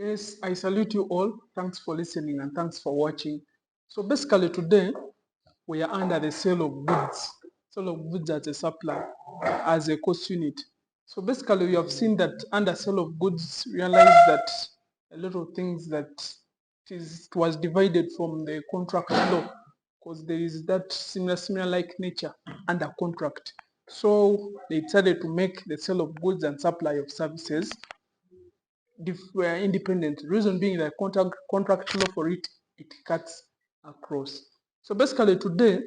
Yes, I salute you all. Thanks for listening and thanks for watching. So basically today we are under the sale of goods. Sale of goods as a supply, as a cost unit. So basically we have seen that under sale of goods, realize that a lot of things that it was divided from the contract law because there is that similar like nature under contract. So they decided to make the sale of goods and supply of services independent. Reason being that contract law for it cuts across. So basically today,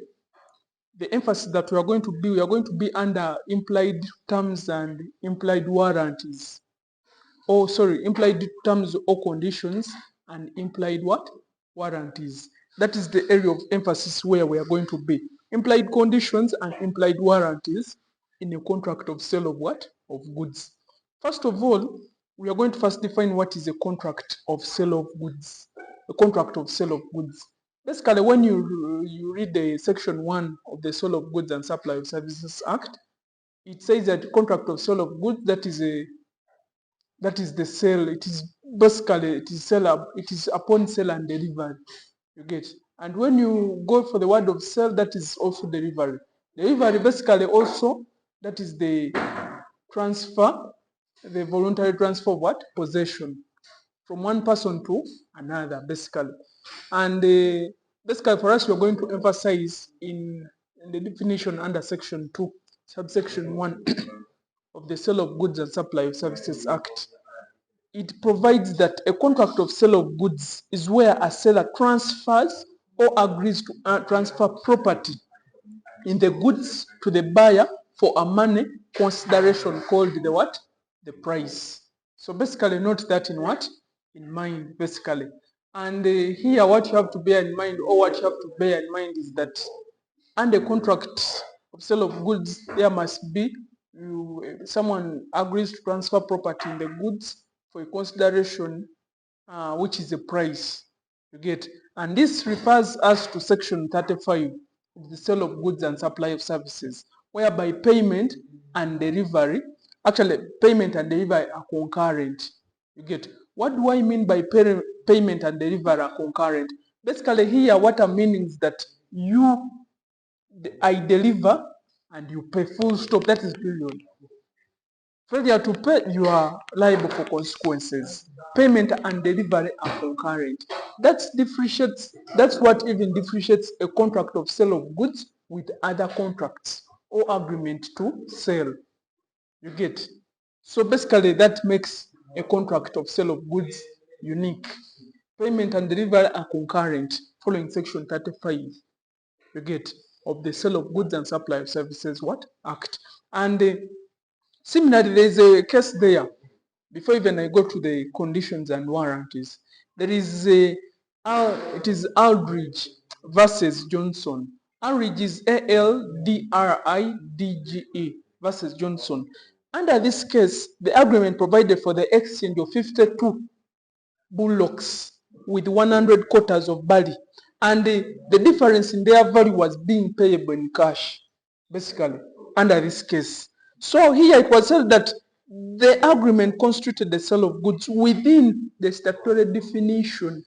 the emphasis that we are going to be under implied terms and implied warranties. Oh, sorry, implied terms or conditions and implied what? Warranties. That is the area of emphasis where we are going to be. Implied conditions and implied warranties in a contract of sale of what? Of goods. First of all, we are going to first define what is a contract of sale of goods. A contract of sale of goods. Basically, when you read the section 1 of the Sale of Goods and Supply of Services Act, it says that contract of sale of goods, that is the sale. It is basically it is upon sale and delivery. You get. And when you go for the word of sale, that is also delivery. Delivery basically also, that is the transfer, the voluntary transfer of what? Possession from one person to another, basically. And basically for us, we're going to emphasize in the definition under section 2, subsection 1 of the Sale of Goods and Supply of Services Act. It provides that a contract of sale of goods is where a seller transfers or agrees to transfer property in the goods to the buyer for a money consideration called the what? The price. So basically note that in what? In mind, basically. And here what you have to bear in mind, or what you have to bear in mind, is that under contract of sale of goods, there must be someone agrees to transfer property in the goods for a consideration, which is a price. You get. And this refers us to section 35 of the Sale of Goods and Supply of Services, whereby payment and delivery, actually payment and delivery are concurrent. You get. What do I mean by payment and delivery are concurrent? Basically here what I mean is that I deliver and you pay, full stop. That is period. Failure to pay, you are liable for consequences. Payment and delivery are concurrent. That's what even differentiates a contract of sale of goods with other contracts or agreement to sell. You get. So basically that makes a contract of sale of goods unique. Payment and delivery are concurrent following section 35. You get, of the Sale of Goods and Supply of Services what? Act. And similarly, there is a case there. Before even I go to the conditions and warranties, there is it is Aldridge versus Johnson. Aldridge is Aldridge versus Johnson. Under this case, the agreement provided for the exchange of 52 bullocks with 100 quarters of barley, and the difference in their value was being payable in cash, basically, under this case. So here it was said that the agreement constituted the sale of goods within the statutory definition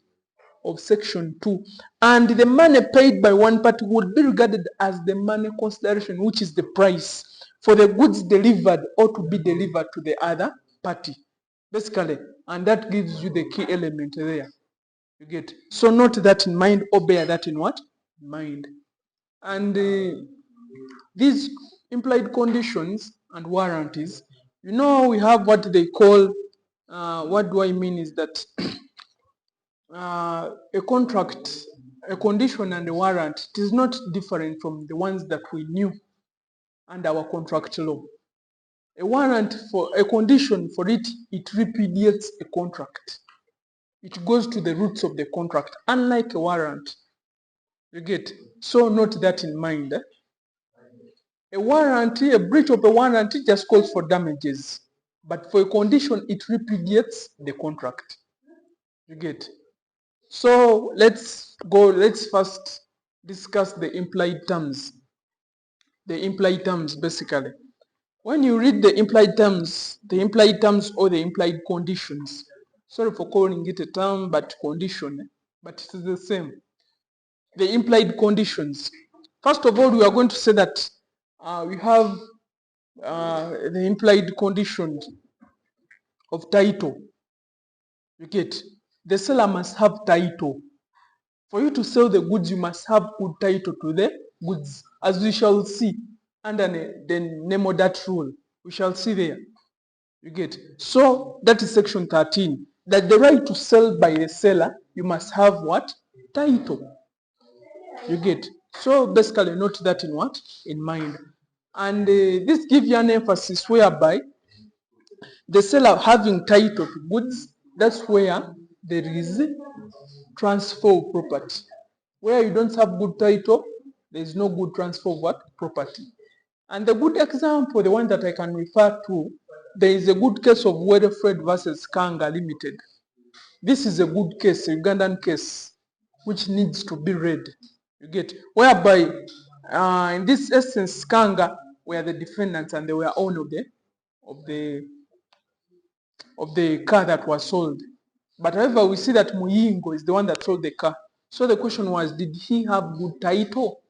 of section 2, and the money paid by one party would be regarded as the money consideration, which is the price for the goods delivered or to be delivered to the other party, basically. And that gives you the key element there. You get. So note that in mind, or bear that in what? Mind. And these implied conditions and warranties, we have what they call, what do I mean is that a contract, a condition and a warrant, it is not different from the ones that we knew under our contract law. A warrant, for a condition, for it repudiates a contract. It goes to the roots of the contract, unlike a warrant. You get. So note that in mind. A warranty, a breach of a warranty just calls for damages. But for a condition, it repudiates the contract. You get. So let's first discuss the implied terms. The implied terms, basically. When you read the implied terms or the implied conditions, Sorry for calling it a term, but condition, but it is the same. The implied conditions. First of all, we are going to say that we have the implied conditions of title. You get, the seller must have title. For you to sell the goods, you must have good title to the goods, as we shall see under the name of that rule. We shall see there. You get, so that is section 13. That the right to sell by the seller, you must have what? Title. You get, so basically note that in what? In mind. And this gives you an emphasis whereby the seller having title to goods, that's where there is transfer of property. Where you don't have good title, there is no good transfer of what? Property. And the good example, the one that I can refer to, there is a good case of Wedefred versus Kanga Limited. This is a good case, a Ugandan case, which needs to be read. You get, whereby in this essence, Kanga were the defendants and they were owner of the car that was sold. But however, we see that Muyingo is the one that sold the car. So the question was, did he have good title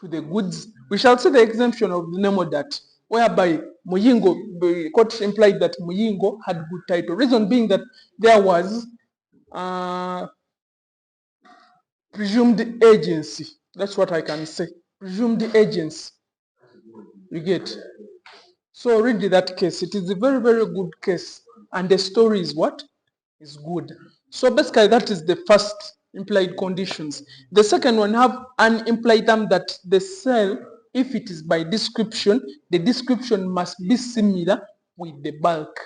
to the goods? We shall see the exemption of the name of that, whereby Muyingo, the court implied that Muyingo had good title. Reason being that there was presumed agency. That's what I can say. Presumed agency. You get. So read that case. It is a very, very good case. And the story is what? Is good. So basically that is the first implied conditions. The second one, have an implied term that the sale, if it is by description, the description must be similar with the bulk.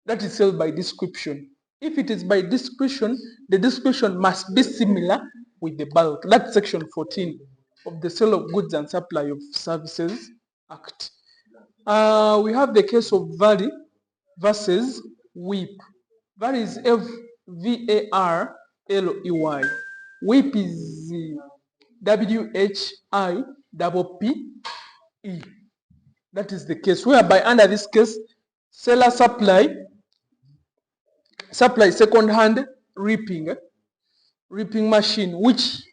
That is sale by description. If it is by description, the description must be similar with the bulk. That's section 14 of the Sale of Goods and Supply of Services Act. We have the case of Valley versus WIP. Valley is Varley. WIP is WHIPPE. That is the case whereby under this case, seller supply second-hand reaping machine, which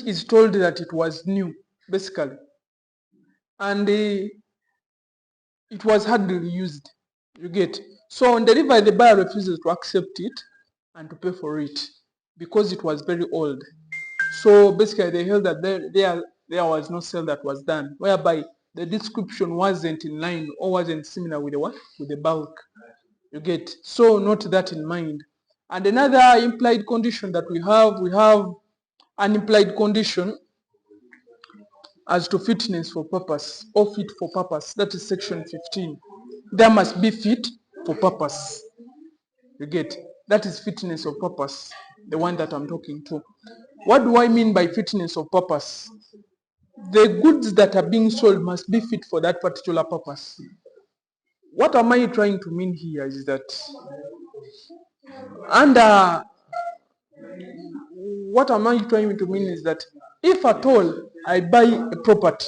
is told that it was new, basically, and it was hardly used. You get, so on delivery, the buyer refuses to accept it and to pay for it because it was very old. So basically, they held that there was no sale that was done, whereby the description wasn't in line or wasn't similar with the what? With the bulk. You get, so note that in mind. And another implied condition that we have an implied condition as to fitness for purpose or fit for purpose. That is section 15. There must be fit for purpose. You get, that is fitness of purpose, the one that I'm talking to. What do I mean by fitness of purpose? The goods that are being sold must be fit for that particular purpose. What am I trying to mean here is that if at all I buy a property,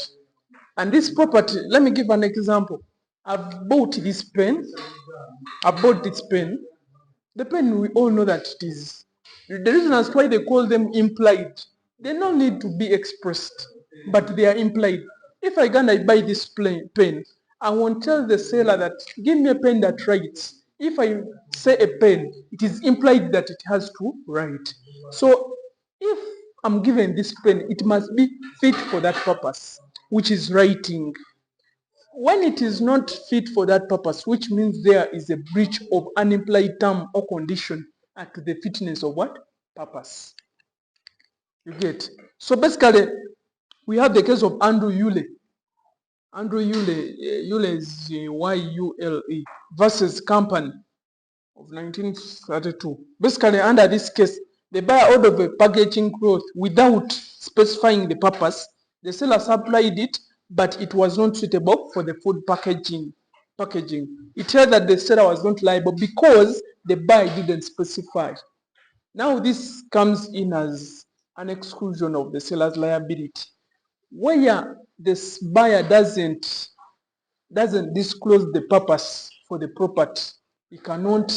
and this property, let me give an example. I've bought this pen. The pen, we all know that it is. The reason as why they call them implied, they don't need to be expressed, but they are implied. If I buy this pen, I won't tell the seller that give me a pen that writes. If I say a pen, it is implied that it has to write. So if I'm given this pen, it must be fit for that purpose, which is writing. When it is not fit for that purpose, which means there is a breach of an implied term or condition to the fitness of what? Purpose. You get. So basically, we have the case of Andrew Yule. Yule is Y-U-L-E versus Company of 1932. Basically, under this case, the buyer ordered a packaging cloth without specifying the purpose. The seller supplied it, but it was not suitable for the food packaging. It said that the seller was not liable because the buyer didn't specify. Now this comes in as an exclusion of the seller's liability, where this buyer doesn't disclose the purpose for the property. he cannot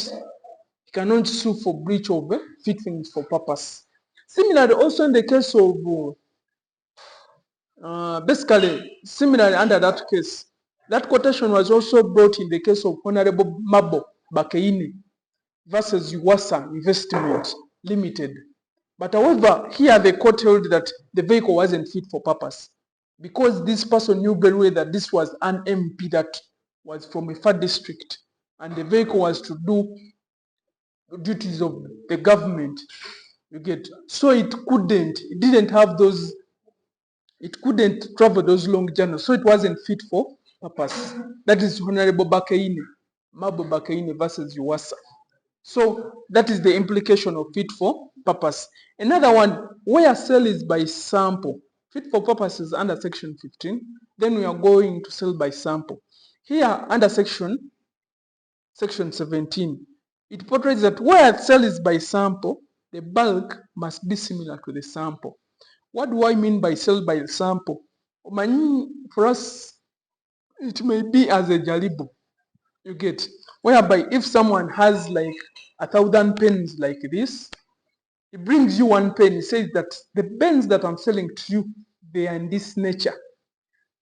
sue for breach of fitness for purpose. Similarly, also in the case of basically, similarly under that case, that quotation was also brought in the case of Honorable Mabo Bakeini versus Uwasa Investment Limited. But however, here the court held that the vehicle wasn't fit for purpose because this person knew very well that this was an MP that was from a far district and the vehicle was to do the duties of the government. You get, so it didn't have those, it couldn't travel those long journeys, so it wasn't fit for purpose. That is Honorable Bakeini, Mabo Bakeini versus Uwasa. So that is the implication of fit for purpose. Another one, where sale is by sample. Fit for purpose is under section 15. Then we are going to sell by sample. Here under section 17, it portrays that where sale is by sample, the bulk must be similar to the sample. What do I mean by sell by sample? For us, it may be as a jaribu. You get, whereby if someone has like 1,000 pens like this, he brings you one pen, he says that the pens that I'm selling to you, they are in this nature.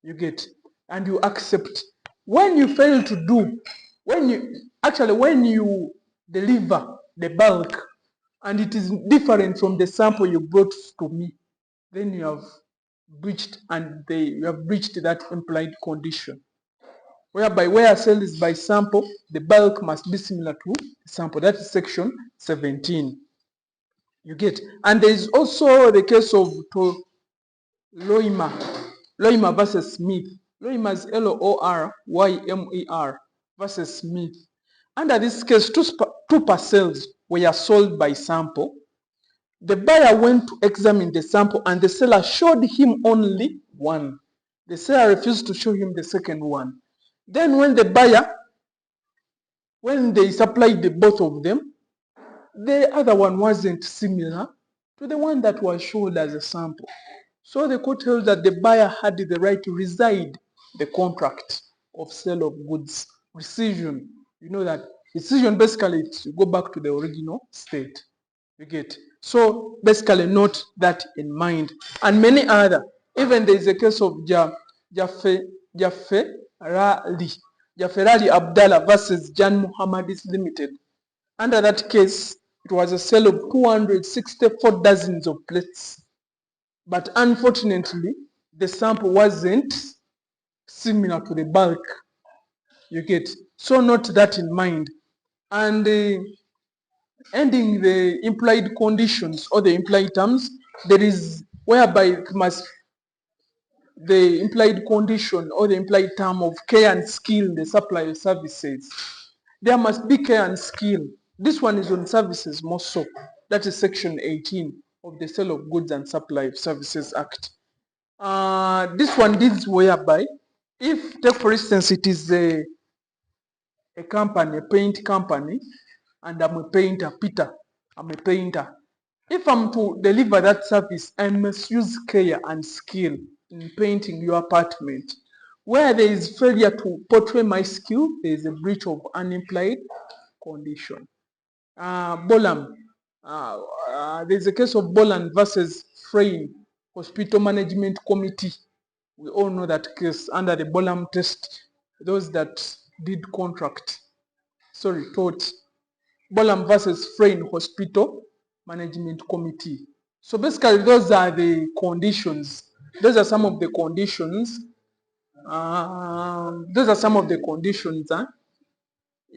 You get, and you accept. When you fail to do, when you deliver the bulk and it is different from the sample you brought to me, then you have breached that implied condition. Whereby where sale is by sample, the bulk must be similar to the sample. That is section 17. You get. And there is also the case of Loimer versus Smith. Loimer is Lorymer versus Smith. Under this case, two parcels were sold by sample. The buyer went to examine the sample and the seller showed him only one. The seller refused to show him the second one. Then when they supplied the both of them, the other one wasn't similar to the one that was shown as a sample. So the court held that the buyer had the right to rescind the contract of sale of goods. Rescission, you know that rescission basically is you go back to the original state. You get. So basically note that in mind. And many other. Even there is a case of Jaferali Abdallah versus Jan Muhammadis Limited. Under that case, it was a sale of 264 dozens of plates. But unfortunately, the sample wasn't similar to the bulk. You get. So note that in mind. And ending the implied conditions or the implied terms, there is whereby the implied condition or the implied term of care and skill in the supply of services. There must be care and skill. This one is on services more so. That is section 18 of the Sale of Goods and Supply of Services Act. This one deals whereby, if, take for instance, it is a company, a paint company, and I'm a painter, Peter, I'm a painter. If I'm to deliver that service, I must use care and skill in painting your apartment. Where there is failure to portray my skill, there is a breach of an implied condition. Bolam, there's a case of Boland versus Frame Hospital Management Committee. We all know that case under the Bolam test. Those that did taught Bolam versus Frame Hospital Management Committee. So basically, those are the conditions. Those are some of the conditions.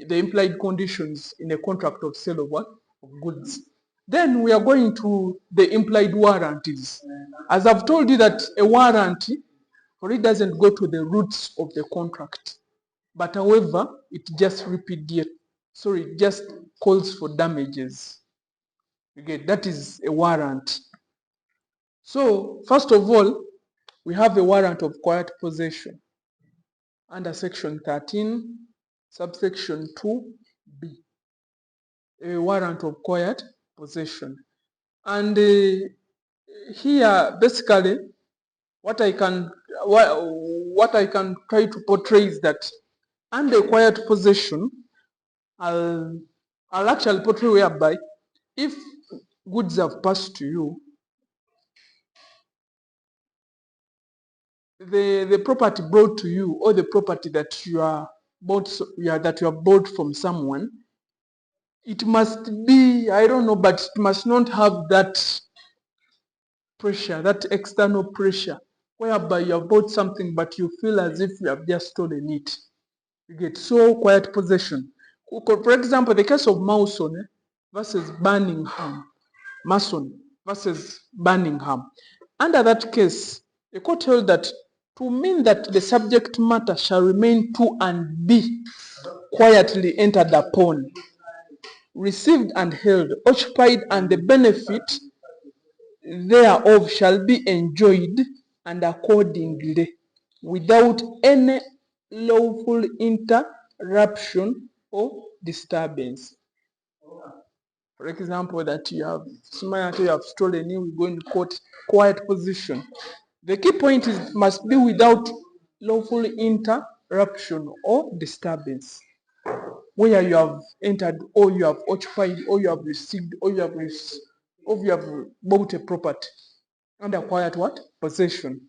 The implied conditions in a contract of sale of what? Of goods. Then we are going to the implied warranties. As I've told you that a warranty, for it doesn't go to the roots of the contract. But however, it just it just calls for damages. Okay, that is a warrant. So, first of all, we have a warrant of quiet possession under section 13, subsection 2b. A warrant of quiet possession. And here, basically, what I can try to portray is that under quiet possession, I'll actually portray whereby if goods have passed to you, the property brought to you, or the property that you are bought, that you have bought from someone, it must be, I don't know, but it must not have that pressure, that external pressure, whereby you have bought something but you feel as if you have just stolen it. You get so quiet possession. For example, the case of Mason versus Birmingham, Mason versus Birmingham. Under that case, the court held that to mean that the subject matter shall remain to and be quietly entered upon, received and held, occupied, and the benefit thereof shall be enjoyed, and accordingly, without any lawful interruption or disturbance. For example, that you have stolen, you go in court, quiet position. The key point is must be without lawful interruption or disturbance. Where you have entered, or you have occupied, or you have received, or you have bought a property under quiet what? Possession.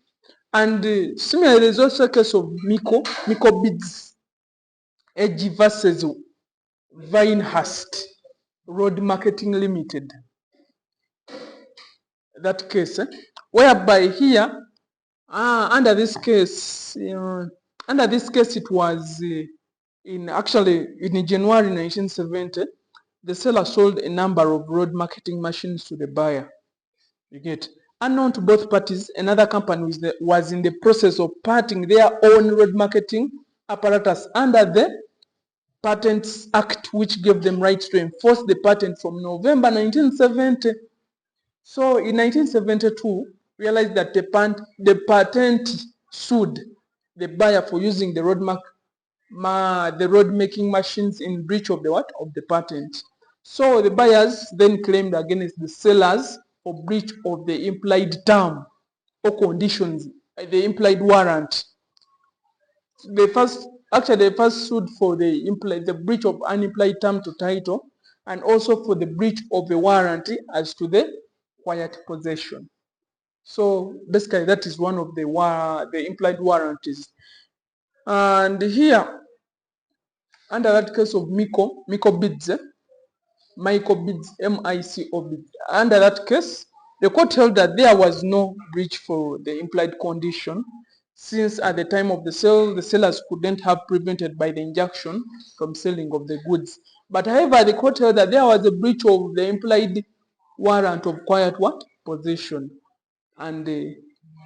And similarly, there's also a case of Miko bids AG versus Vinehurst Road Marketing Limited. That case, whereby here, under this case, it was in January 1970, the seller sold a number of road marketing machines to the buyer. You get, unknown to both parties, another company was in the process of patenting their own road marketing apparatus under the Patents Act, which gave them rights to enforce the patent from November 1970. So in 1972, realized that the patent sued the buyer for using the road making machines in breach of the what? Of the patent. So the buyers then claimed against the sellers for breach of the implied term or conditions, the implied warrant. They first sued for the breach of an implied term to title, and also for the breach of the warranty as to the quiet possession. So basically, that is one of the implied warranties. And here, under that case of Mico bids, M-I-C-O bids. Under that case, the court held that there was no breach for the implied condition, since at the time of the sale, the sellers couldn't have prevented by the injunction from selling of the goods. But however, the court held that there was a breach of the implied warrant of quiet what? Possession, and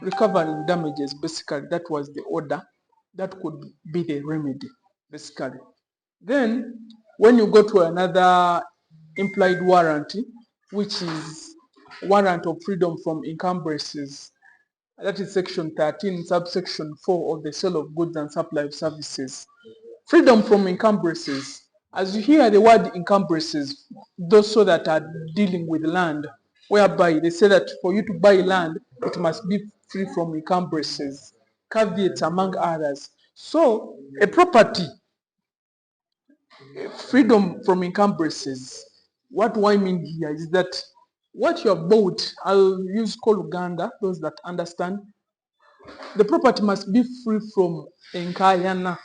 recovering damages. Basically, that was the order. That could be the remedy, basically. Then, when you go to another implied warranty, which is warrant of freedom from encumbrances, that is section 13, subsection 4 of the Sale of Goods and Supply of Services. Freedom from encumbrances. As you hear the word encumbrances, those so that are dealing with land, whereby they say that for you to buy land, it must be free from encumbrances, caveats among others. So, a property, freedom from encumbrances. What do I mean here is that what you have bought, I'll use Koluganda, those that understand, the property must be free from enkayana.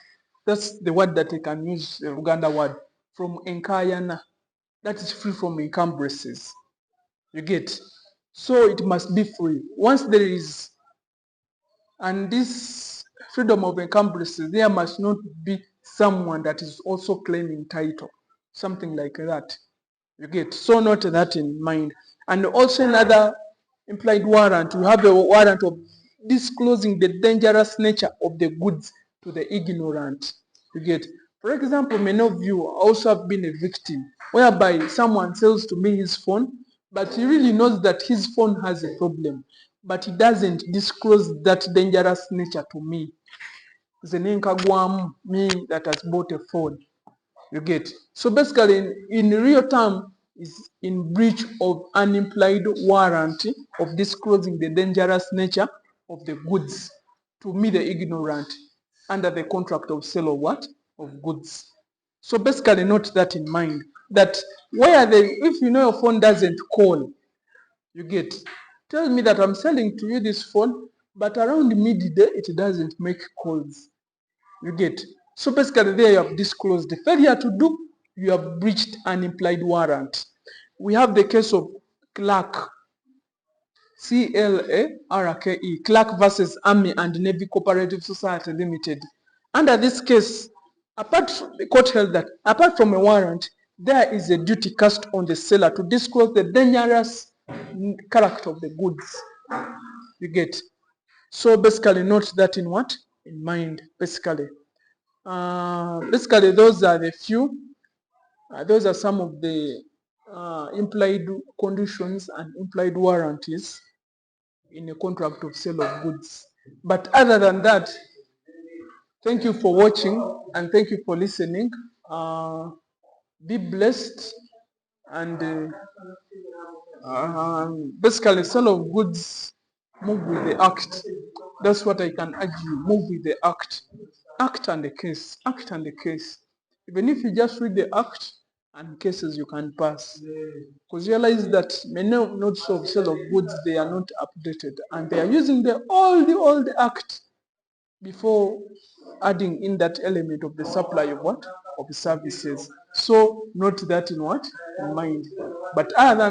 That's the word that I can use, the Uganda word, from enkayana. That is free from encumbrances. You get? So it must be free. Once there is, and this freedom of encumbrances, there must not be someone that is also claiming title. Something like that. You get? So note that in mind. And also another implied warrant, you have a warrant of disclosing the dangerous nature of the goods to the ignorant. You get? For example, many of you also have been a victim, whereby someone sells to me his phone, but he really knows that his phone has a problem, but he doesn't disclose that dangerous nature to me. Zenenkagwam, me that has bought a phone. You get? So basically, in real term, is in breach of an implied warranty of disclosing the dangerous nature of the goods to me, the ignorant, under the contract of sale of what? Of goods. So basically note that in mind, that if you know your phone doesn't call, you get, tell me that I'm selling to you this phone, but around midday it doesn't make calls. You get. So basically there you have disclosed the failure to do, you have breached an implied warrant. We have the case of Clark, CLARKE, Clark versus Army and Navy Cooperative Society Limited. Under this case, the court held that apart from a warrant, there is a duty cast on the seller to disclose the dangerous character of the goods. You get. So basically note that in what? In mind, basically. Basically those are the few, those are some of the implied conditions and implied warranties in a contract of sale of goods. But other than that, thank you for watching and thank you for listening. Be blessed, and basically sale of goods, move with the act. That's what I can urge you. Move with the act. Act and the case. Act and the case. Even if you just read the act and cases, you can pass. Because realize that many notes of sale of goods, they are not updated and they are using the old act before adding in that element of the supply of what? Of the services. So note that in what? In mind. But other than